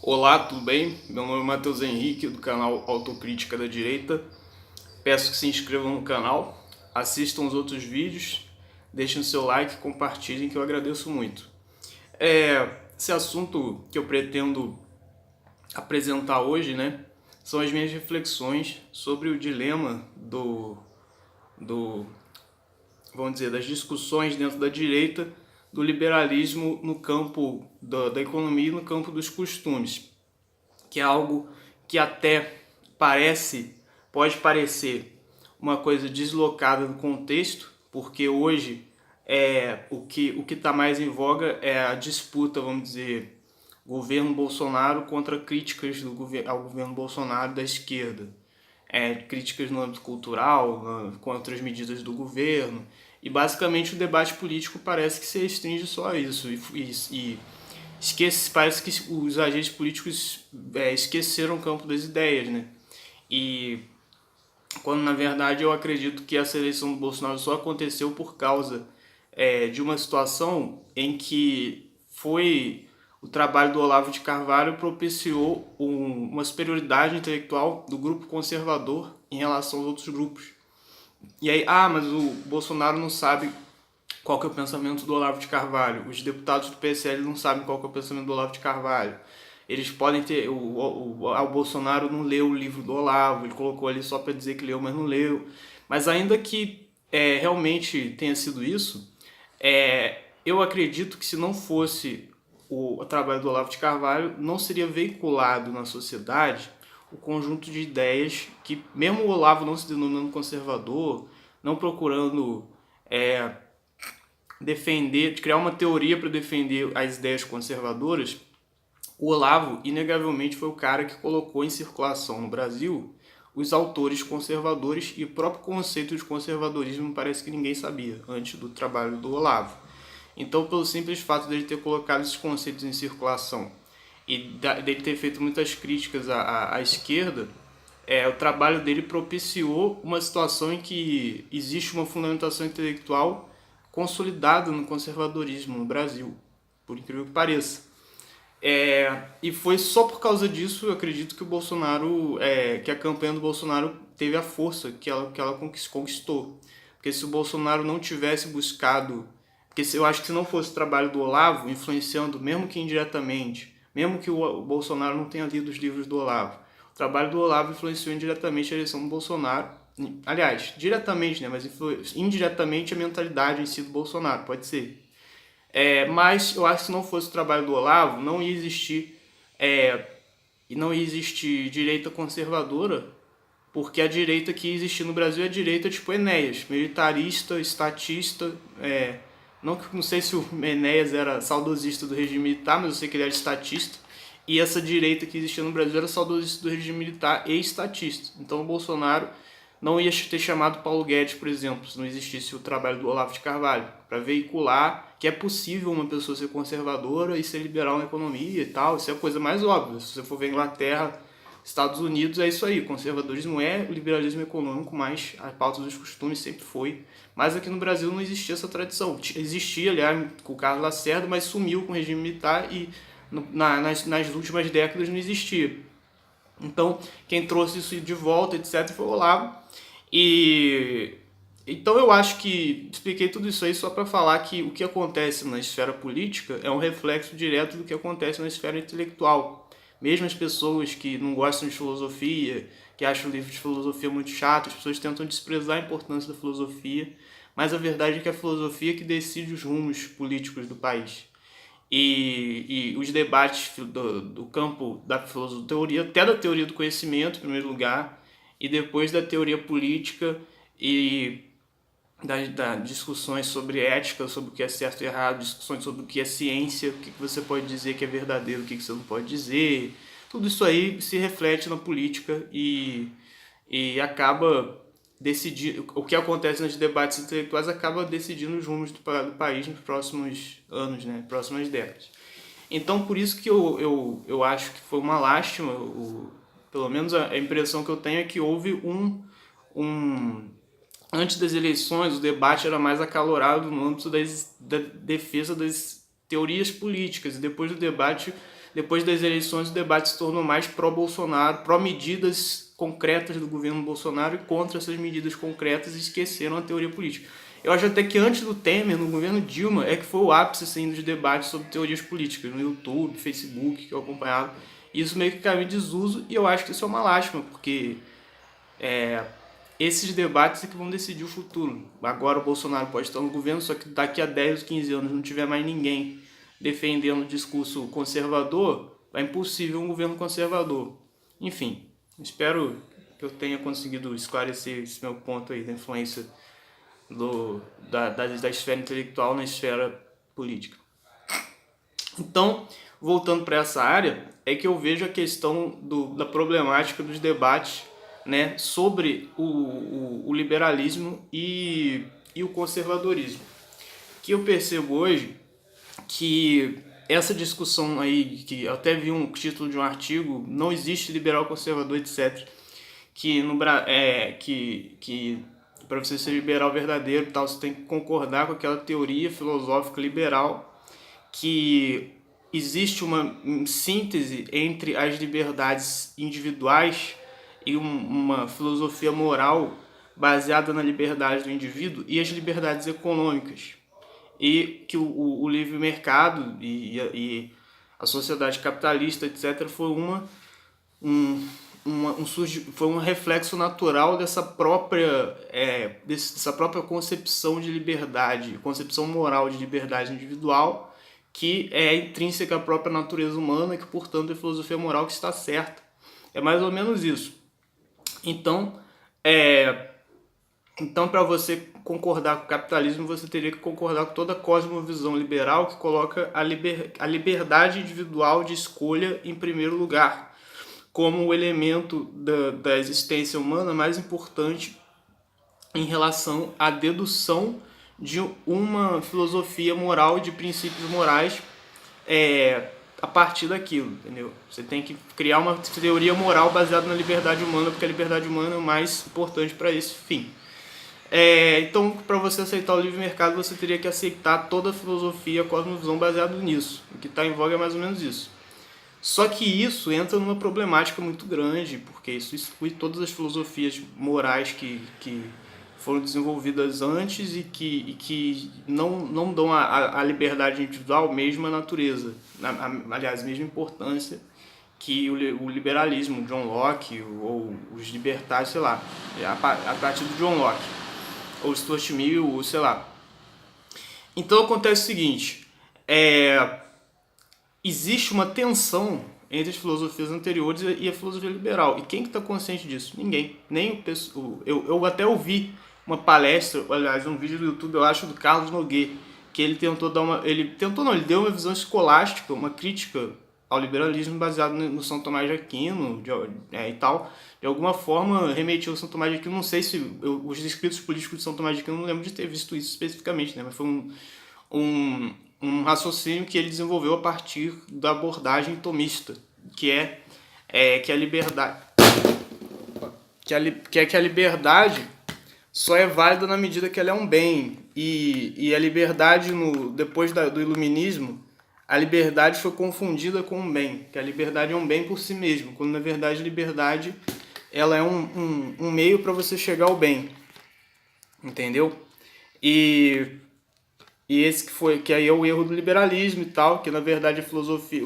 Olá, tudo bem? Meu nome é Matheus Henrique, do canal Autocrítica da Direita. Peço que se inscrevam no canal, assistam os outros vídeos, deixem o seu like e compartilhem, que eu agradeço muito. Esse assunto que eu pretendo apresentar hoje, né, são as minhas reflexões sobre o dilema do vamos dizer, das discussões dentro da direita do liberalismo no campo da economia e no campo dos costumes, que é algo que até pode parecer uma coisa deslocada do contexto, porque hoje o que está mais em voga é a disputa, vamos dizer, governo Bolsonaro contra críticas ao governo Bolsonaro da esquerda. Críticas no âmbito cultural, contra as medidas do governo, e basicamente o debate político parece que se restringe só a isso, parece que os agentes políticos esqueceram o campo das ideias, né? E quando na verdade eu acredito que essa eleição do Bolsonaro só aconteceu por causa de uma situação em que foi o trabalho do Olavo de Carvalho propiciou uma superioridade intelectual do grupo conservador em relação aos outros grupos. E aí, mas o Bolsonaro não sabe qual que é o pensamento do Olavo de Carvalho. Os deputados do PSL não sabem qual que é o pensamento do Olavo de Carvalho. Eles podem ter... O Bolsonaro não leu o livro do Olavo, ele colocou ali só para dizer que leu, mas não leu. Mas ainda que realmente tenha sido isso, eu acredito que se não fosse o trabalho do Olavo de Carvalho, não seria veiculado na sociedade o conjunto de ideias que, mesmo o Olavo não se denominando conservador, não procurando defender, criar uma teoria para defender as ideias conservadoras, o Olavo, inegavelmente, foi o cara que colocou em circulação no Brasil os autores conservadores, e o próprio conceito de conservadorismo parece que ninguém sabia antes do trabalho do Olavo. Então, pelo simples fato dele ter colocado esses conceitos em circulação e dele ter feito muitas críticas à esquerda, o trabalho dele propiciou uma situação em que existe uma fundamentação intelectual consolidada no conservadorismo no Brasil, por incrível que pareça. E foi só por causa disso, eu acredito, que o Bolsonaro, que a campanha do Bolsonaro teve a força que ela conquistou. Porque se o Bolsonaro não tivesse buscado, eu acho que se não fosse o trabalho do Olavo, influenciando, mesmo que indiretamente, mesmo que o Bolsonaro não tenha lido os livros do Olavo, o trabalho do Olavo influenciou indiretamente a eleição do Bolsonaro. Aliás, diretamente, né, mas indiretamente a mentalidade em si do Bolsonaro, pode ser. Mas eu acho que se não fosse o trabalho do Olavo, não ia existir direita conservadora, porque a direita que existia no Brasil é a direita tipo Enéas, militarista, estatista. Não sei se o Enéas era saudosista do regime militar, mas eu sei que ele era estatista. E essa direita que existia no Brasil era saudosista do regime militar e estatista. Então o Bolsonaro não ia ter chamado Paulo Guedes, por exemplo, se não existisse o trabalho do Olavo de Carvalho, para veicular que é possível uma pessoa ser conservadora e ser liberal na economia e tal. Isso é a coisa mais óbvia. Se você for ver Inglaterra, Estados Unidos, é isso aí. O conservadorismo é o liberalismo econômico, mas a pauta dos costumes sempre foi. Mas aqui no Brasil não existia essa tradição. Existia, aliás, com o Carlos Lacerda, mas sumiu com o regime militar e nas últimas décadas não existia. Então, quem trouxe isso de volta, etc., foi o Olavo. Então eu acho que expliquei tudo isso aí só para falar que o que acontece na esfera política é um reflexo direto do que acontece na esfera intelectual. Mesmo as pessoas que não gostam de filosofia, que acham o livro de filosofia muito chato, as pessoas tentam desprezar a importância da filosofia, mas a verdade é que é a filosofia que decide os rumos políticos do país. E os debates do campo da filosofia, até da teoria do conhecimento, em primeiro lugar, e depois da teoria política e das discussões sobre ética, sobre o que é certo e errado, discussões sobre o que é ciência, o que você pode dizer que é verdadeiro, o que você não pode dizer. Tudo isso aí se reflete na política e acaba decidindo. O que acontece nos debates intelectuais acaba decidindo os rumos do país nos próximos anos, né, próximas décadas. Então, por isso que eu acho que foi uma lástima, pelo menos a impressão que eu tenho é que houve antes das eleições, o debate era mais acalorado no âmbito da defesa das teorias políticas, e depois do debate depois das eleições o debate se tornou mais pró-Bolsonaro, pró-medidas concretas do governo Bolsonaro e contra essas medidas concretas, e esqueceram a teoria política. Eu acho até que antes do Temer, no governo Dilma, é que foi o ápice assim, dos debates sobre teorias políticas, no YouTube, Facebook, que eu acompanhava. E isso meio que caiu em desuso, e eu acho que isso é uma lástima, porque esses debates é que vão decidir o futuro. Agora o Bolsonaro pode estar no governo, só que daqui a 10 ou 15 anos não tiver mais ninguém defendendo o discurso conservador, é impossível um governo conservador. Enfim, espero que eu tenha conseguido esclarecer esse meu ponto aí da influência da esfera intelectual na esfera política. Então, voltando para essa área, é que eu vejo a questão da problemática dos debates, né, sobre o liberalismo e o conservadorismo. Que eu percebo hoje que essa discussão aí, que eu até vi um título de um artigo, não existe liberal, conservador, etc., que para você ser liberal verdadeiro, tal, você tem que concordar com aquela teoria filosófica liberal, que existe uma síntese entre as liberdades individuais e uma filosofia moral baseada na liberdade do indivíduo e as liberdades econômicas. E que o livre mercado e a sociedade capitalista, etc., foi foi um reflexo natural dessa própria concepção de liberdade, concepção moral de liberdade individual, que é intrínseca à própria natureza humana, que, portanto, é a filosofia moral que está certa. É mais ou menos isso. Então, para você concordar com o capitalismo, você teria que concordar com toda a cosmovisão liberal que coloca a liberdade individual de escolha em primeiro lugar, como o elemento da existência humana mais importante em relação à dedução de uma filosofia moral e de princípios morais a partir daquilo, entendeu? Você tem que criar uma teoria moral baseada na liberdade humana, porque a liberdade humana é o mais importante para esse fim. Então, para você aceitar o livre mercado, você teria que aceitar toda a filosofia, a cosmovisão baseada nisso. O que está em voga é mais ou menos isso. Só que isso entra numa problemática muito grande, porque isso exclui todas as filosofias morais que foram desenvolvidas antes e que não dão a liberdade individual mesma natureza, aliás, mesma importância que o liberalismo, John Locke ou os libertários, sei lá, a partir do John Locke, ou Stuart Mill, ou sei lá. Então acontece o seguinte, existe uma tensão entre as filosofias anteriores e a filosofia liberal. E quem que está consciente disso? Ninguém. Nem eu até ouvi uma palestra, aliás, um vídeo do YouTube, eu acho, do Carlos Nogueira, que ele tentou ele deu uma visão escolástica, uma crítica ao liberalismo baseado no São Tomás de Aquino e tal. De alguma forma remetiu ao São Tomás de Aquino, não sei se os escritos políticos de São Tomás de Aquino, não lembro de ter visto isso especificamente, né? Mas foi um raciocínio que ele desenvolveu a partir da abordagem tomista, que a liberdade que a liberdade só é válida na medida que ela é um bem, e a liberdade depois do iluminismo, a liberdade foi confundida com um bem, que a liberdade é um bem por si mesmo, quando na verdade a liberdade ela é um meio para você chegar ao bem, entendeu? E esse que aí é o erro do liberalismo e tal, que na verdade a filosofia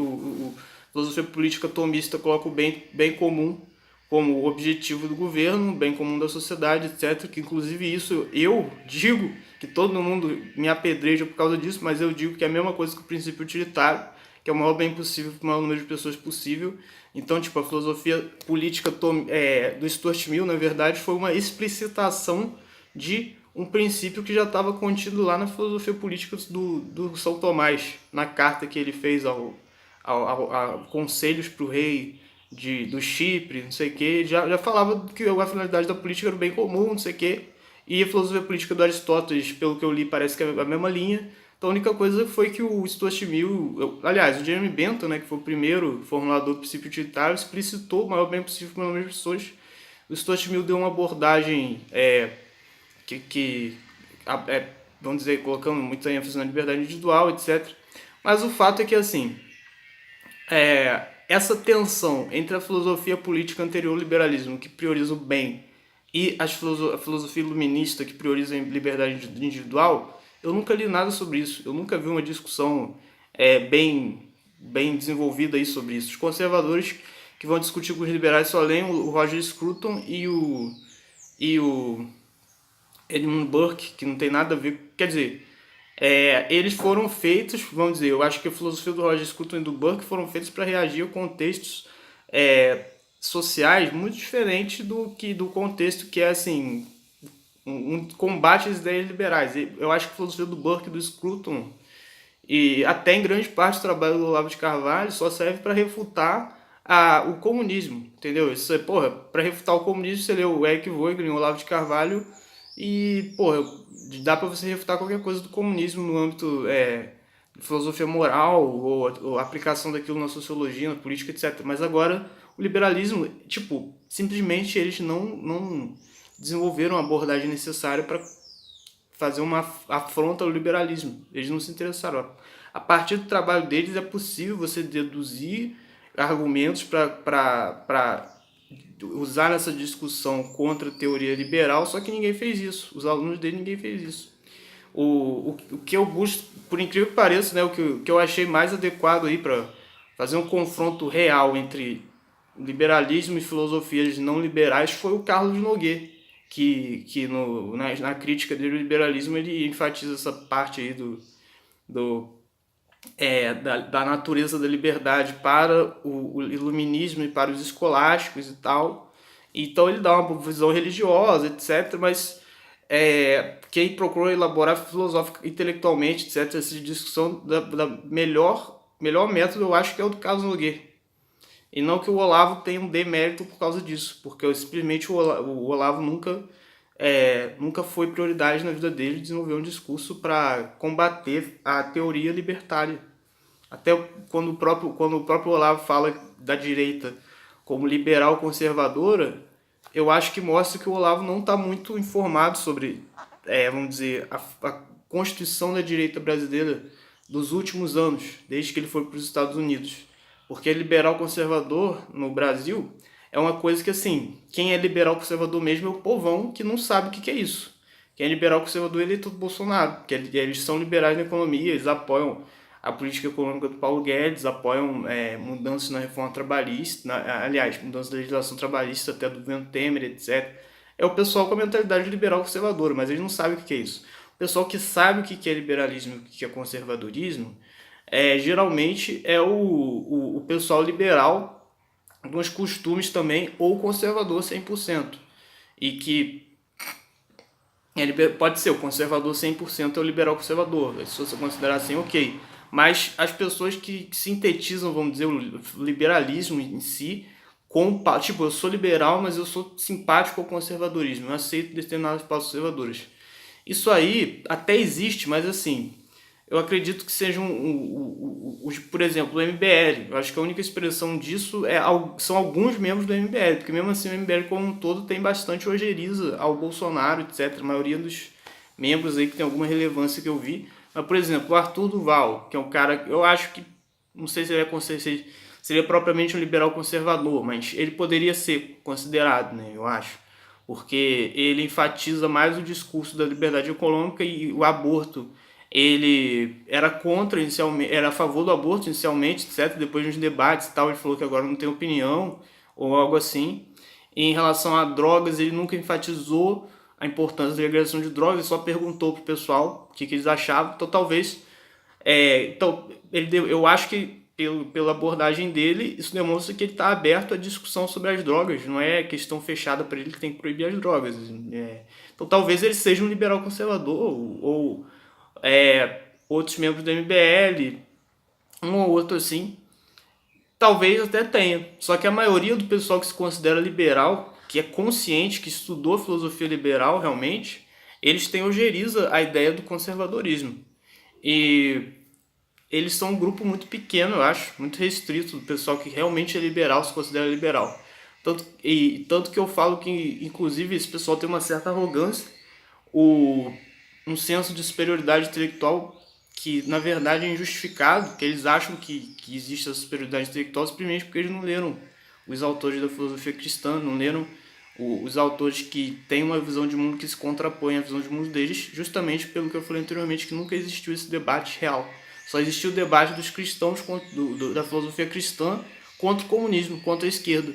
política tomista coloca o bem comum como objetivo do governo, bem comum da sociedade, etc. Que inclusive isso eu digo que todo mundo me apedreja por causa disso, mas eu digo que é a mesma coisa que o princípio utilitário, que é o maior bem possível para o maior número de pessoas possível. Então, tipo, a filosofia política do Stuart Mill, na verdade, foi uma explicitação de um princípio que já estava contido lá na filosofia política do São Tomás, na carta que ele fez a conselhos para o rei do Chipre, não sei o que, já falava que a finalidade da política era o bem comum, não sei o que, e a filosofia política do Aristóteles, pelo que eu li, parece que é a mesma linha. Então a única coisa foi que o Stuart Mill, aliás, o Jeremy Bentham, né, que foi o primeiro formulador do princípio utilitário, explicitou o maior bem possível para as pessoas. O Stuart Mill deu uma abordagem vamos dizer, colocando muita ênfase na liberdade individual, etc. Mas o fato é que, assim, Essa tensão entre a filosofia política anterior ao liberalismo, que prioriza o bem, e a filosofia iluminista, que prioriza a liberdade individual, eu nunca li nada sobre isso. Eu nunca vi uma discussão bem desenvolvida aí sobre isso. Os conservadores que vão discutir com os liberais só leem o Roger Scruton e o Edmund Burke, que não tem nada a ver. Quer dizer, eles foram feitos, vamos dizer, eu acho que a filosofia do Roger Scruton e do Burke foram feitos para reagir a contextos sociais muito diferentes do contexto que é assim um combate às ideias liberais. Eu acho que a filosofia do Burke e do Scruton e até em grande parte o trabalho do Olavo de Carvalho só serve para refutar o comunismo, entendeu? Isso é, porra, para refutar o comunismo você lê o Eric Voegelin, o Olavo de Carvalho e, porra, dá para você refutar qualquer coisa do comunismo no âmbito de filosofia moral ou aplicação daquilo na sociologia, na política, etc. Mas agora o liberalismo, tipo, simplesmente eles não desenvolveram a abordagem necessária para fazer uma afronta ao liberalismo. Eles não se interessaram. A partir do trabalho deles é possível você deduzir argumentos para usar nessa discussão contra a teoria liberal, só que ninguém fez isso. Os alunos dele, ninguém fez isso. O que eu busco, por incrível que pareça, né, o que eu achei mais adequado aí para fazer um confronto real entre liberalismo e filosofias não liberais foi o Carlos Noguet, que na crítica dele ao liberalismo ele enfatiza essa parte aí do da natureza da liberdade para o iluminismo e para os escolásticos e tal. Então ele dá uma visão religiosa, etc., mas quem procura elaborar filosofica, intelectualmente, etc., essa discussão da melhor método, eu acho que é o do Carlos Noguet. E não que o Olavo tenha um demérito por causa disso, porque simplesmente o Olavo nunca foi prioridade na vida dele desenvolver um discurso para combater a teoria libertária. Até quando o próprio Olavo fala da direita como liberal conservadora, eu acho que mostra que o Olavo não está muito informado sobre, vamos dizer, a constituição da direita brasileira dos últimos anos, desde que ele foi para os Estados Unidos. Porque liberal conservador no Brasil é uma coisa que, assim, quem é liberal conservador mesmo é o povão que não sabe o que é isso. Quem é liberal conservador é eleitor do Bolsonaro, porque eles são liberais na economia, eles apoiam a política econômica do Paulo Guedes, apoiam mudanças na reforma trabalhista, aliás, mudanças da legislação trabalhista até do governo Temer, etc. É o pessoal com a mentalidade liberal conservadora, mas eles não sabem o que é isso. O pessoal que sabe o que é liberalismo e o que é conservadorismo, geralmente é o pessoal liberal dos costumes também, ou conservador 100%. E que pode ser o conservador 100% é o liberal conservador, se você considerar assim, ok. Mas as pessoas que sintetizam, vamos dizer, o liberalismo em si, tipo, eu sou liberal, mas eu sou simpático ao conservadorismo, eu aceito determinadas pautas conservadoras. Isso aí até existe, mas assim, eu acredito que sejam, por exemplo, o MBL. Eu acho que a única expressão disso são alguns membros do MBL, porque mesmo assim o MBL como um todo tem bastante ojeriza ao Bolsonaro, etc. A maioria dos membros aí que tem alguma relevância que eu vi. Mas, por exemplo, o Arthur Duval, que é um cara, eu acho que, não sei se ele seria propriamente um liberal conservador, mas ele poderia ser considerado, né, eu acho. Porque ele enfatiza mais o discurso da liberdade econômica e o aborto. Ele era contra inicialmente, era a favor do aborto inicialmente, etc. Depois de uns debates e tal, ele falou que agora não tem opinião ou algo assim. E em relação a drogas, ele nunca enfatizou a importância da legalização de drogas, ele só perguntou pro pessoal o que eles achavam. Então talvez, eu acho que pela abordagem dele, isso demonstra que ele está aberto à discussão sobre as drogas, não é questão fechada para ele que tem que proibir as drogas. Então talvez ele seja um liberal conservador ou outros membros do MBL, um ou outro assim, talvez até tenha. Só que a maioria do pessoal que se considera liberal, que é consciente, que estudou filosofia liberal realmente, eles têm ojeriza a ideia do conservadorismo. E eles são um grupo muito pequeno, eu acho, muito restrito do pessoal que realmente é liberal, se considera liberal. Tanto que eu falo que, inclusive, esse pessoal tem uma certa arrogância, um senso de superioridade intelectual que na verdade é injustificado, que eles acham que existe a superioridade intelectual simplesmente porque eles não leram os autores da filosofia cristã, não leram os autores que têm uma visão de mundo que se contrapõe à visão de mundo deles, justamente pelo que eu falei anteriormente, que nunca existiu esse debate real. Só existiu o debate dos cristãos, da filosofia cristã, contra o comunismo, contra a esquerda.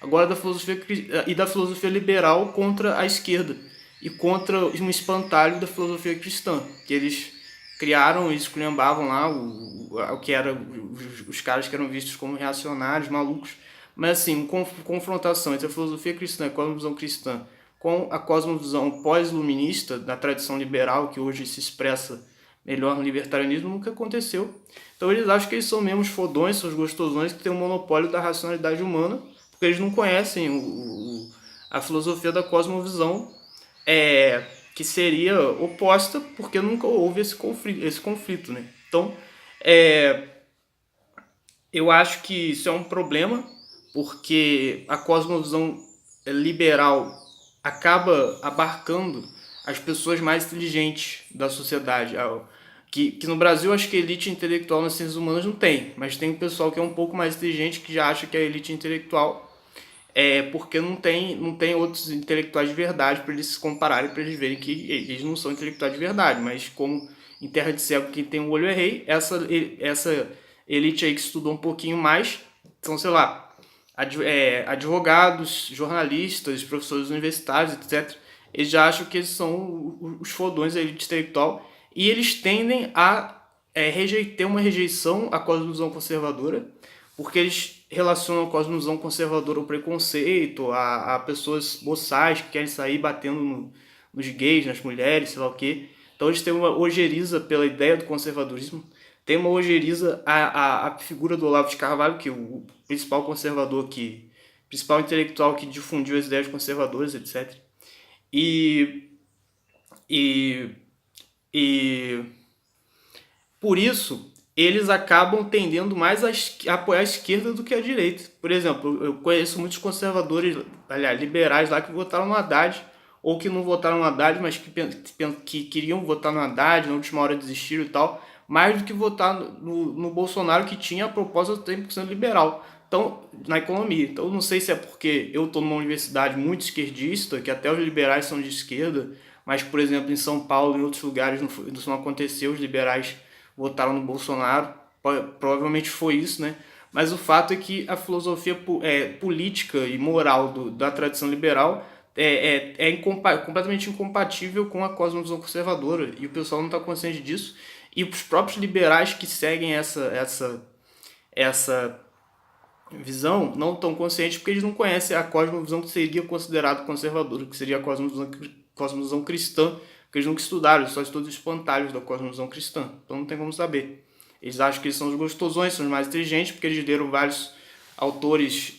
Agora da filosofia liberal contra a esquerda e contra um espantalho da filosofia cristã, que eles criaram e esculhambavam lá o que era os caras que eram vistos como reacionários, malucos. Mas assim, confrontação entre a filosofia cristã, a cosmovisão cristã, com a cosmovisão pós-iluminista da tradição liberal, que hoje se expressa melhor no libertarianismo, nunca aconteceu. Então eles acham que eles são mesmo os fodões, são os gostosões que têm o monopólio da racionalidade humana, porque eles não conhecem a filosofia da cosmovisão, que seria oposta, porque nunca houve esse conflito, né? Então, eu acho que isso é um problema, porque a cosmovisão liberal acaba abarcando as pessoas mais inteligentes da sociedade. Que no Brasil acho que a elite intelectual nas ciências humanas não tem, mas tem um pessoal que é um pouco mais inteligente que já acha que a elite intelectual porque não tem outros intelectuais de verdade para eles se compararem, para eles verem que eles não são intelectuais de verdade, mas como em terra de cego quem tem o olho é rei, essa elite aí que estudou um pouquinho mais, são, sei lá, advogados, jornalistas, professores universitários, etc. Eles já acham que eles são os fodões da elite intelectual e eles tendem a ter uma rejeição à cosmovisão conservadora, porque eles relacionam a cosmovisão conservadora ao preconceito, a pessoas boçais que querem sair batendo nos gays, nas mulheres, sei lá o quê. Então eles têm uma ojeriza pela ideia do conservadorismo, tem uma ojeriza a figura do Olavo de Carvalho, que é o principal conservador, principal intelectual que difundiu as ideias conservadoras, etc. E por isso, eles acabam tendendo mais a apoiar a esquerda do que a direita. Por exemplo, eu conheço muitos conservadores, aliás, liberais lá que votaram no Haddad, ou que não votaram no Haddad, mas que queriam votar no Haddad, na última hora desistiram e tal, mais do que votar no Bolsonaro, que tinha a proposta do 100% liberal. Então, na economia. Então, não sei se é porque eu estou numa universidade muito esquerdista, que até os liberais são de esquerda, mas, por exemplo, em São Paulo e em outros lugares isso não aconteceu, os liberais votaram no Bolsonaro, provavelmente foi isso, né? Mas o fato é que a filosofia política e moral da tradição liberal completamente incompatível com a cosmovisão conservadora, e o pessoal não está consciente disso, e os próprios liberais que seguem essa visão não estão conscientes porque eles não conhecem a cosmovisão que seria considerada conservadora, que seria a cosmovisão cristã, que eles nunca estudaram, eles só estudam os espantalhos da cosmovisão cristã, então não tem como saber. Eles acham que eles são os gostosões, são os mais inteligentes, porque eles leram vários autores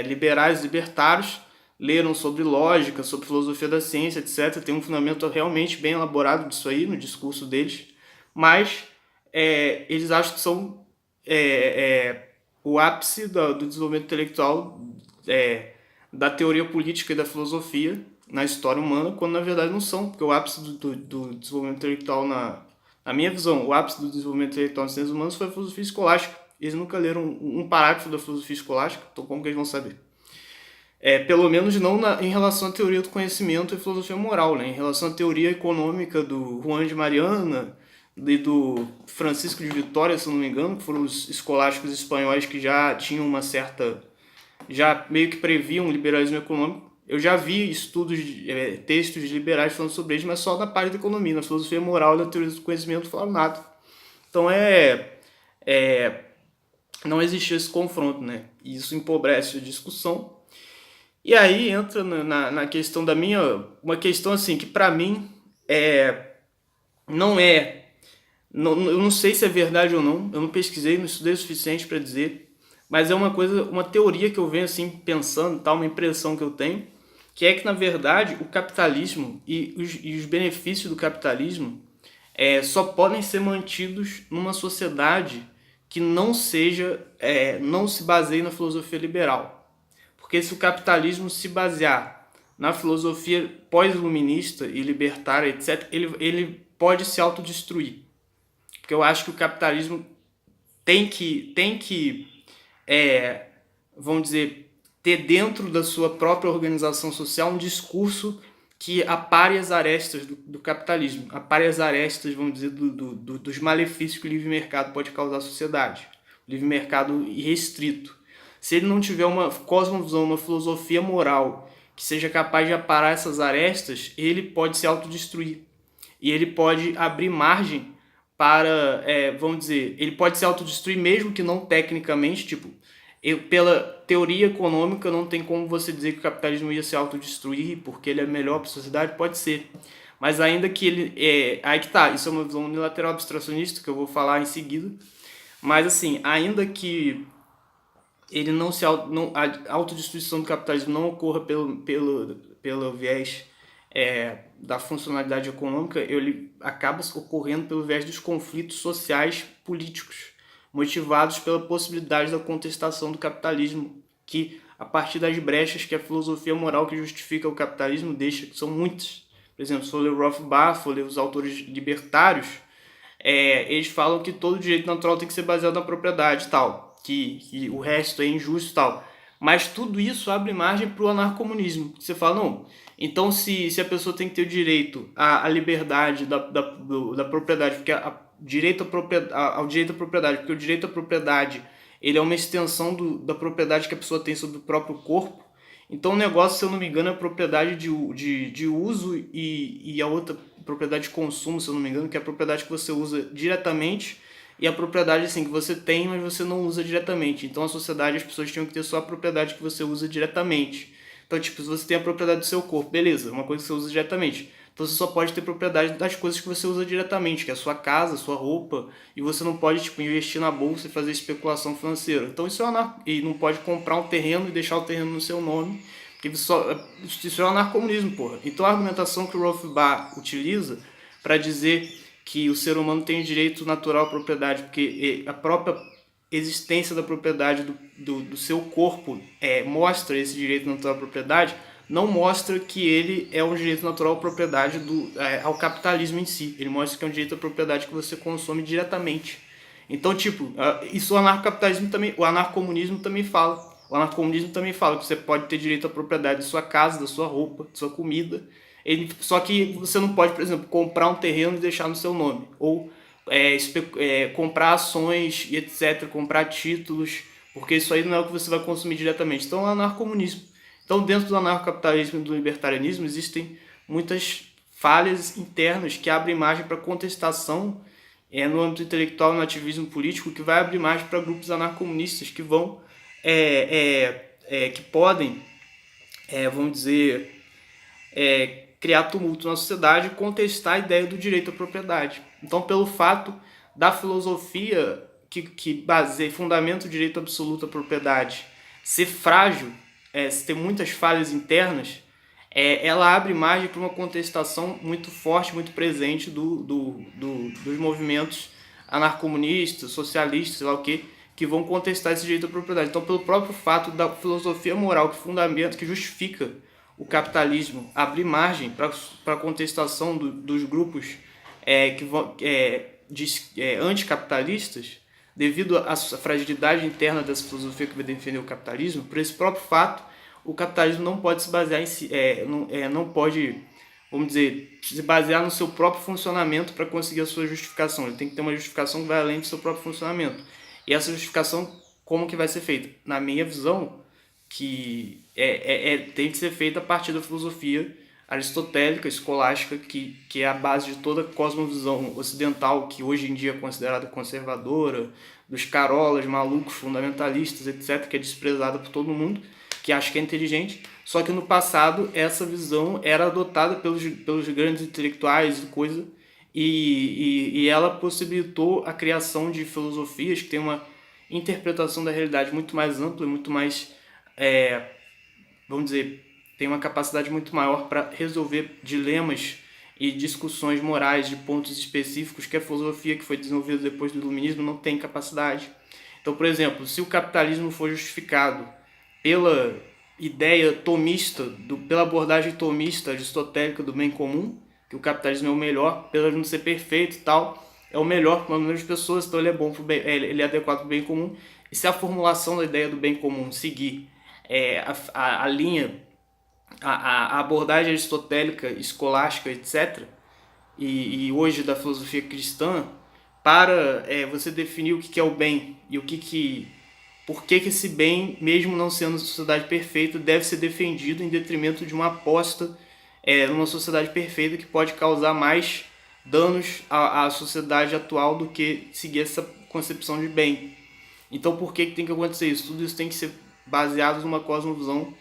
liberais, libertários, leram sobre lógica, sobre filosofia da ciência, etc. Tem um fundamento realmente bem elaborado disso aí, no discurso deles, mas eles acham que são o ápice do desenvolvimento intelectual da teoria política e da filosofia na história humana, quando na verdade não são, porque o ápice do desenvolvimento intelectual, na minha visão, o ápice do desenvolvimento intelectual nas ciências humanas foi a filosofia escolástica. Eles nunca leram um parágrafo da filosofia escolástica, então como que eles vão saber? Pelo menos não em relação à teoria do conhecimento e filosofia moral, né? Em relação à teoria econômica do Juan de Mariana e do Francisco de Vitória, se não me engano, que foram os escolásticos espanhóis que já tinham uma certa... já meio que previam o liberalismo econômico. Eu já vi estudos, textos liberais falando sobre eles, mas só na parte da economia. Na filosofia moral e na teoria do conhecimento não falaram nada. Então não existiu esse confronto, né? E isso empobrece a discussão. E aí entra na questão da uma questão assim, que pra mim eu não sei se é verdade ou não, eu não pesquisei, não estudei o suficiente para dizer, mas é uma teoria que eu venho assim pensando, uma impressão que eu tenho, que é que na verdade o capitalismo e os benefícios do capitalismo só podem ser mantidos numa sociedade que não se baseie na filosofia liberal. Porque se o capitalismo se basear na filosofia pós-iluminista e libertária, etc., ele pode se autodestruir. porque eu acho que o capitalismo tem que vamos dizer, ter dentro da sua própria organização social um discurso que apare as arestas do capitalismo, apare as arestas, vamos dizer, dos malefícios que o livre mercado pode causar à sociedade. O livre mercado irrestrito. Se ele não tiver uma cosmovisão, uma filosofia moral que seja capaz de aparar essas arestas, ele pode se autodestruir. E ele pode abrir margem para, vamos dizer, ele pode se autodestruir mesmo que não tecnicamente, tipo, pela teoria econômica não tem como você dizer que o capitalismo ia se autodestruir porque ele é melhor para a sociedade, pode ser. Mas ainda que ele, aí que tá, isso é uma visão unilateral abstracionista que eu vou falar em seguida, mas assim, ainda que ele não se não, a autodestruição do capitalismo não ocorra pelo viés da funcionalidade econômica, ele acaba ocorrendo pelo viés dos conflitos sociais políticos, motivados pela possibilidade da contestação do capitalismo, que a partir das brechas que a filosofia moral que justifica o capitalismo deixa, que são muitas. Por exemplo, se for ler Rothbard, se for ler os autores libertários, eles falam que todo direito natural tem que ser baseado na propriedade e tal, que o resto é injusto e tal. Mas tudo isso abre margem para o anarcomunismo. Você fala, não, então se a pessoa tem que ter o direito à liberdade da propriedade, porque direito ao direito à propriedade, porque o direito à propriedade ele é uma extensão da propriedade que a pessoa tem sobre o próprio corpo. Então o negócio, se eu não me engano, é a propriedade de uso e a outra propriedade de consumo, se eu não me engano, que é a propriedade que você usa diretamente e a propriedade assim, que você tem, mas você não usa diretamente. Então a sociedade, as pessoas tinham que ter só a propriedade que você usa diretamente. Então, tipo, se você tem a propriedade do seu corpo, beleza, uma coisa que você usa diretamente. Então você só pode ter propriedade das coisas que você usa diretamente, que é a sua casa, a sua roupa, e você não pode, tipo, investir na bolsa e fazer especulação financeira. Então isso e não pode comprar um terreno e deixar o terreno no seu nome, porque isso é anarcomunismo, porra. Então a argumentação que o Rothbard utiliza para dizer que o ser humano tem o direito natural à propriedade, porque a própria existência da propriedade do seu corpo mostra esse direito natural à propriedade, não mostra que ele é um direito natural à propriedade ao capitalismo em si. Ele mostra que é um direito à propriedade que você consome diretamente. Então, tipo, isso o anarcocapitalismo também, o anarcomunismo também fala. O anarcomunismo também fala que você pode ter direito à propriedade da sua casa, da sua roupa, da sua comida. Só que você não pode, por exemplo, comprar um terreno e deixar no seu nome. Ou comprar ações e etc., comprar títulos, porque isso aí não é o que você vai consumir diretamente. Então, é o anarcomunismo. Então, dentro do anarcocapitalismo e do libertarianismo, existem muitas falhas internas que abrem margem para contestação no âmbito intelectual, no ativismo político, que vai abrir margem para grupos anarcomunistas que vão, que podem, vamos dizer, criar tumulto na sociedade e contestar a ideia do direito à propriedade. Então, pelo fato da filosofia que baseia, fundamenta o direito absoluto à propriedade ser frágil, se ter muitas falhas internas, ela abre margem para uma contestação muito forte, muito presente dos movimentos anarcomunistas, socialistas, sei lá o quê, que vão contestar esse direito à propriedade. Então, pelo próprio fato da filosofia moral que fundamenta, que justifica o capitalismo, abrir margem para a contestação dos grupos anticapitalistas, devido à fragilidade interna dessa filosofia que vai defender o capitalismo, por esse próprio fato, o capitalismo não pode se basear em si, não pode, vamos dizer, se basear no seu próprio funcionamento para conseguir a sua justificação. Ele tem que ter uma justificação que vai além do seu próprio funcionamento. E essa justificação, como que vai ser feita? Na minha visão, que tem que ser feita a partir da filosofia aristotélica, escolástica, que é a base de toda a cosmovisão ocidental, que hoje em dia é considerada conservadora, dos carolas, malucos, fundamentalistas, etc., que é desprezada por todo mundo, que acha que é inteligente. Só que no passado essa visão era adotada pelos grandes intelectuais e coisa, e ela possibilitou a criação de filosofias que têm uma interpretação da realidade muito mais ampla, muito mais, vamos dizer, tem uma capacidade muito maior para resolver dilemas e discussões morais de pontos específicos que a filosofia que foi desenvolvida depois do iluminismo não tem capacidade. Então, por exemplo, se o capitalismo for justificado pela ideia tomista, pela abordagem tomista aristotélica do bem comum, que o capitalismo é o melhor, pelo não ser perfeito e tal, é o melhor para o número de pessoas, então ele é bom pro bem, ele é adequado para o bem comum. E se a formulação da ideia do bem comum seguir a linha, a abordagem aristotélica, escolástica, etc., e hoje da filosofia cristã, para você definir o que é o bem e por que esse bem, mesmo não sendo uma sociedade perfeita, deve ser defendido em detrimento de uma aposta numa sociedade perfeita que pode causar mais danos à sociedade atual do que seguir essa concepção de bem. Então, por que tem que acontecer isso? Tudo isso tem que ser baseado numa cosmovisão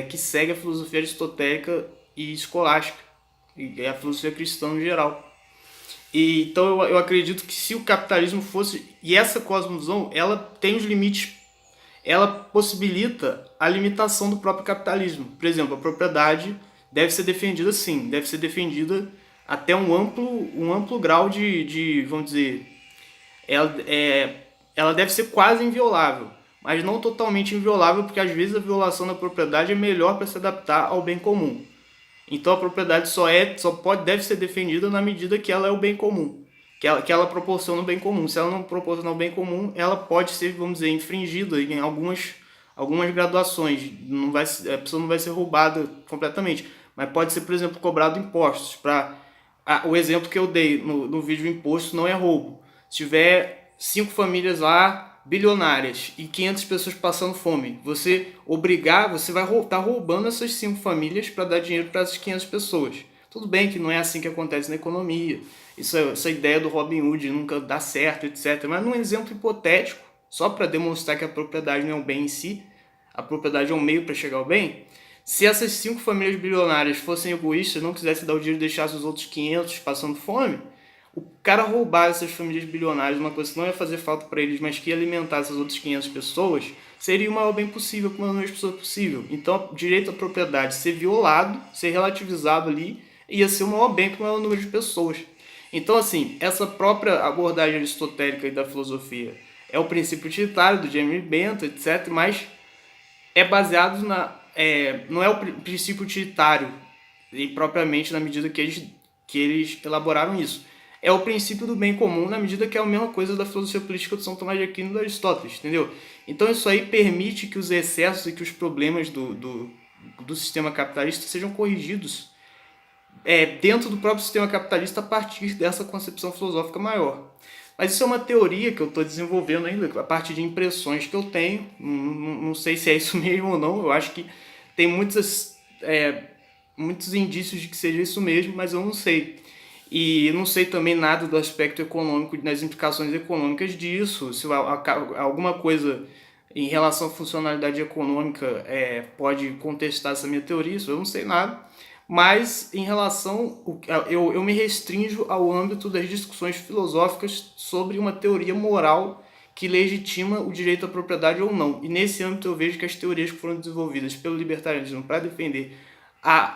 que segue a filosofia aristotélica e escolástica, e a filosofia cristã no geral. E, então eu acredito que se o capitalismo fosse... E essa cosmovisão, ela tem os limites, ela possibilita a limitação do próprio capitalismo. Por exemplo, a propriedade deve ser defendida sim, deve ser defendida até um amplo grau vamos dizer, ela deve ser quase inviolável, mas não totalmente inviolável, porque às vezes a violação da propriedade é melhor para se adaptar ao bem comum. Então a propriedade deve ser defendida na medida que ela é o bem comum, que ela proporciona o bem comum. Se ela não proporcionar o bem comum, ela pode ser, vamos dizer, infringida em algumas graduações. A pessoa não vai ser roubada completamente, mas pode ser, por exemplo, cobrado impostos. O exemplo que eu dei no vídeo do imposto não é roubo. Se tiver 5 famílias lá bilionárias e 500 pessoas passando fome, você vai estar roubando essas 5 famílias para dar dinheiro para essas 500 pessoas. Tudo bem que não é assim que acontece na economia. Essa ideia do Robin Hood nunca dá certo, etc. Mas num exemplo hipotético, só para demonstrar que a propriedade não é um bem em si, a propriedade é um meio para chegar ao bem. Se essas 5 famílias bilionárias fossem egoístas, não quisessem dar o dinheiro e deixassem os outros 500 passando fome, o cara roubar essas famílias bilionárias, uma coisa que não ia fazer falta para eles, mas que ia alimentar essas outras 500 pessoas, seria o maior bem possível, com o maior número de pessoas possível. Então, o direito à propriedade ser violado, ser relativizado ali, ia ser o maior bem com o maior número de pessoas. Então, assim, essa própria abordagem aristotélica e da filosofia é o princípio utilitário do Jeremy Bentham, etc., mas é baseado não é o princípio utilitário e propriamente na medida que eles elaboraram isso. É o princípio do bem comum na medida que é a mesma coisa da filosofia política de São Tomás de Aquino e de Aristóteles, entendeu? Então isso aí permite que os excessos e que os problemas do sistema capitalista sejam corrigidos dentro do próprio sistema capitalista a partir dessa concepção filosófica maior. Mas isso é uma teoria que eu estou desenvolvendo ainda, a partir de impressões que eu tenho. Não sei se é isso mesmo ou não, eu acho que tem muitos indícios de que seja isso mesmo, mas eu não sei. E não sei também nada do aspecto econômico, das implicações econômicas disso, se alguma coisa em relação à funcionalidade econômica pode contestar essa minha teoria, isso eu não sei nada. Mas em relação, eu me restringo ao âmbito das discussões filosóficas sobre uma teoria moral que legitima o direito à propriedade ou não. E nesse âmbito eu vejo que as teorias que foram desenvolvidas pelo libertarianismo para defender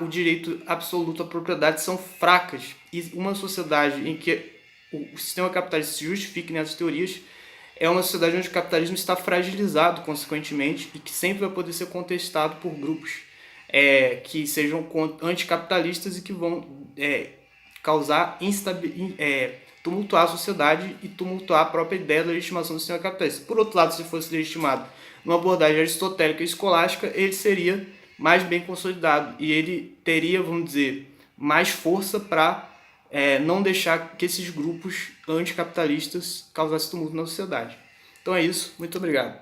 o direito absoluto à propriedade são fracas. E uma sociedade em que o sistema capitalista se justifique nessas teorias é uma sociedade onde o capitalismo está fragilizado, consequentemente, e que sempre vai poder ser contestado por grupos que sejam anticapitalistas e que vão causar tumultuar a sociedade e tumultuar a própria ideia da legitimação do sistema capitalista. Por outro lado, se fosse legitimado numa abordagem aristotélica e escolástica, ele seria mais bem consolidado e ele teria, vamos dizer, mais força para não deixar que esses grupos anticapitalistas causassem tumulto na sociedade. Então é isso, muito obrigado.